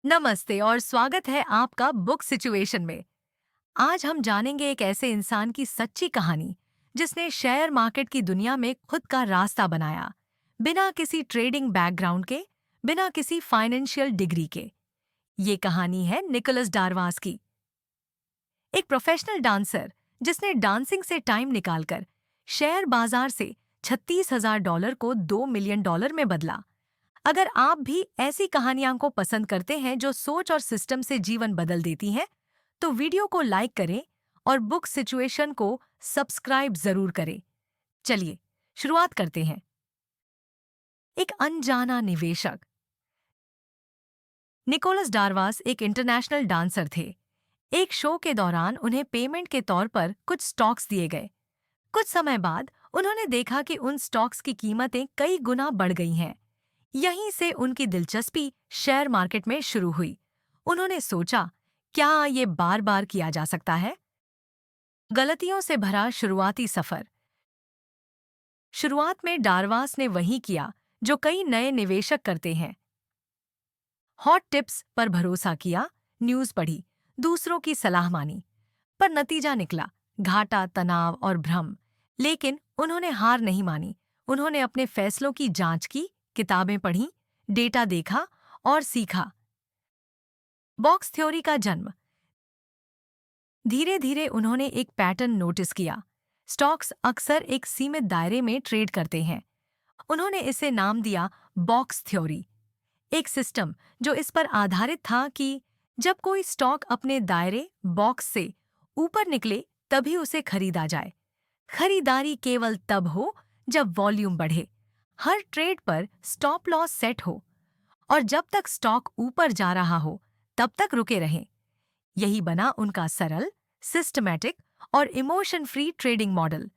नमस्ते और स्वागत है आपका बुक सिचुएशन में। आज हम जानेंगे एक ऐसे इंसान की सच्ची कहानी जिसने शेयर मार्केट की दुनिया में खुद का रास्ता बनाया, बिना किसी ट्रेडिंग बैकग्राउंड के, बिना किसी फाइनेंशियल डिग्री के। ये कहानी है निकोलस डारवास की, एक प्रोफेशनल डांसर जिसने डांसिंग से टाइम निकालकर शेयर बाजार से $36,000 को $2 मिलियन में बदला। अगर आप भी ऐसी कहानियां को पसंद करते हैं जो सोच और सिस्टम से जीवन बदल देती हैं, तो वीडियो को लाइक करें और बुक सिचुएशन को सब्सक्राइब जरूर करें। चलिए शुरुआत करते हैं। एक अनजाना निवेशक। निकोलस डारवास एक इंटरनेशनल डांसर थे। एक शो के दौरान उन्हें पेमेंट के तौर पर कुछ स्टॉक्स दिए गए। कुछ समय बाद उन्होंने देखा कि उन स्टॉक्स की कीमतें कई गुना बढ़ गई हैं। यहीं से उनकी दिलचस्पी शेयर मार्केट में शुरू हुई। उन्होंने सोचा, क्या ये बार बार किया जा सकता है? गलतियों से भरा शुरुआती सफर। शुरुआत में डारवास ने वही किया जो कई नए निवेशक करते हैं। हॉट टिप्स पर भरोसा किया, न्यूज़ पढ़ी, दूसरों की सलाह मानी। पर नतीजा निकला घाटा, तनाव और भ्रम। लेकिन उन्होंने हार नहीं मानी। उन्होंने अपने फैसलों की जांच की, किताबें पढ़ीं, डेटा देखा और सीखा। बॉक्स थ्योरी का जन्म। धीरे धीरे उन्होंने एक पैटर्न नोटिस किया। स्टॉक्स अक्सर एक सीमित दायरे में ट्रेड करते हैं। उन्होंने इसे नाम दिया बॉक्स थ्योरी, एक सिस्टम जो इस पर आधारित था कि जब कोई स्टॉक अपने दायरे बॉक्स से ऊपर निकले तभी उसे खरीदा जाए। खरीदारी केवल तब हो जब वॉल्यूम बढ़े, हर ट्रेड पर स्टॉप लॉस सेट हो और जब तक स्टॉक ऊपर जा रहा हो तब तक रुके रहें। यही बना उनका सरल, सिस्टमैटिक और इमोशन फ्री ट्रेडिंग मॉडल।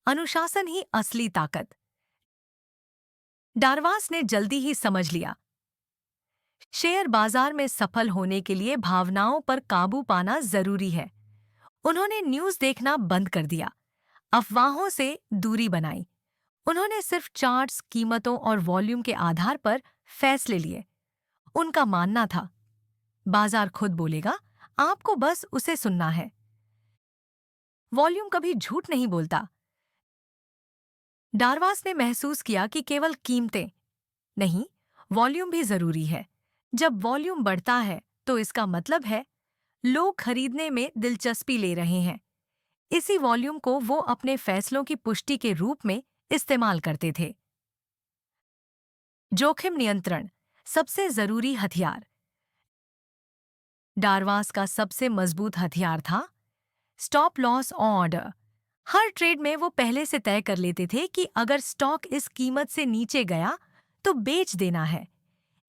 अनुशासन ही असली ताकत। डारवास ने जल्दी ही समझ लिया, शेयर बाजार में सफल होने के लिए भावनाओं पर काबू पाना जरूरी है। उन्होंने न्यूज़ देखना बंद कर दिया, अफवाहों से दूरी बनाई। उन्होंने सिर्फ चार्ट्स, कीमतों और वॉल्यूम के आधार पर फैसले लिए। उनका मानना था, बाजार खुद बोलेगा, आपको बस उसे सुनना है। वॉल्यूम कभी झूठ नहीं बोलता। डारवास ने महसूस किया कि केवल कीमतें नहीं, वॉल्यूम भी जरूरी है। जब वॉल्यूम बढ़ता है तो इसका मतलब है लोग खरीदने में दिलचस्पी ले रहे हैं। इसी वॉल्यूम को वो अपने फैसलों की पुष्टि के रूप में इस्तेमाल करते थे। जोखिम नियंत्रण, सबसे जरूरी हथियार। डारवास का सबसे मजबूत हथियार था स्टॉप लॉस ऑर्डर। हर ट्रेड में वो पहले से तय कर लेते थे कि अगर स्टॉक इस कीमत से नीचे गया तो बेच देना है।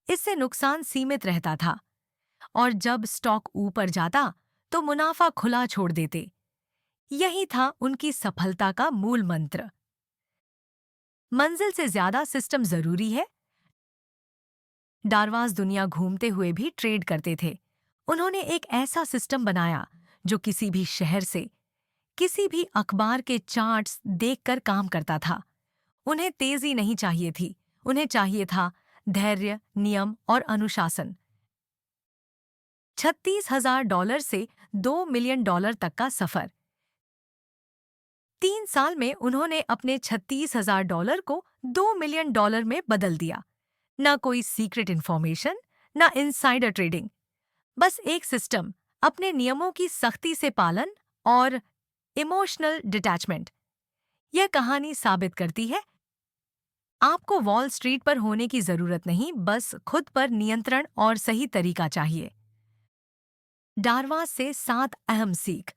इससे नुकसान सीमित रहता था और जब स्टॉक ऊपर जाता तो मुनाफा खुला छोड़ देते। यही था उनकी सफलता का मूल मंत्र। मंजिल से ज्यादा सिस्टम जरूरी है। डारवास दुनिया घूमते हुए भी ट्रेड करते थे। उन्होंने एक ऐसा सिस्टम बनाया जो किसी भी शहर से, किसी भी अखबार के चार्ट्स देखकर काम करता था। उन्हें तेजी नहीं चाहिए थी, उन्हें चाहिए था धैर्य, नियम और अनुशासन। $36,000 से $2 मिलियन तक का सफर। 3 साल में उन्होंने अपने $36,000 को $2 मिलियन में बदल दिया। न कोई सीक्रेट इंफॉर्मेशन, न इनसाइडर ट्रेडिंग, बस एक सिस्टम, अपने नियमों की सख्ती से पालन और इमोशनल डिटैचमेंट। यह कहानी साबित करती है, आपको वॉल स्ट्रीट पर होने की जरूरत नहीं, बस खुद पर नियंत्रण और सही तरीका चाहिए। डारवास से 7 अहम सीख।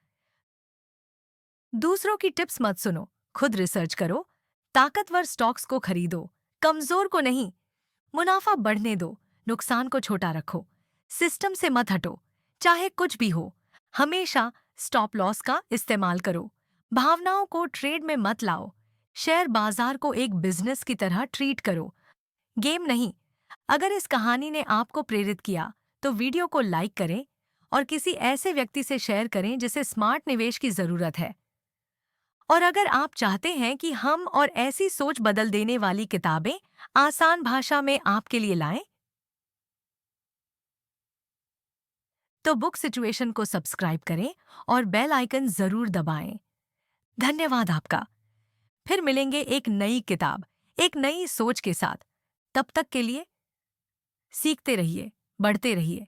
दूसरों की टिप्स मत सुनो, खुद रिसर्च करो। ताकतवर स्टॉक्स को खरीदो, कमजोर को नहीं। मुनाफा बढ़ने दो, नुकसान को छोटा रखो। सिस्टम से मत हटो, चाहे कुछ भी हो। हमेशा स्टॉप लॉस का इस्तेमाल करो। भावनाओं को ट्रेड में मत लाओ। शेयर बाजार को एक बिजनेस की तरह ट्रीट करो, गेम नहीं। अगर इस कहानी ने आपको प्रेरित किया तो वीडियो को लाइक करें और किसी ऐसे व्यक्ति से शेयर करें जिसे स्मार्ट निवेश की जरूरत है। और अगर आप चाहते हैं कि हम और ऐसी सोच बदल देने वाली किताबें आसान भाषा में आपके लिए लाएं, तो बुक सिचुएशन को सब्सक्राइब करें और बेल आइकन जरूर दबाएं। धन्यवाद आपका। फिर मिलेंगे एक नई किताब, एक नई सोच के साथ। तब तक के लिए सीखते रहिए, बढ़ते रहिए।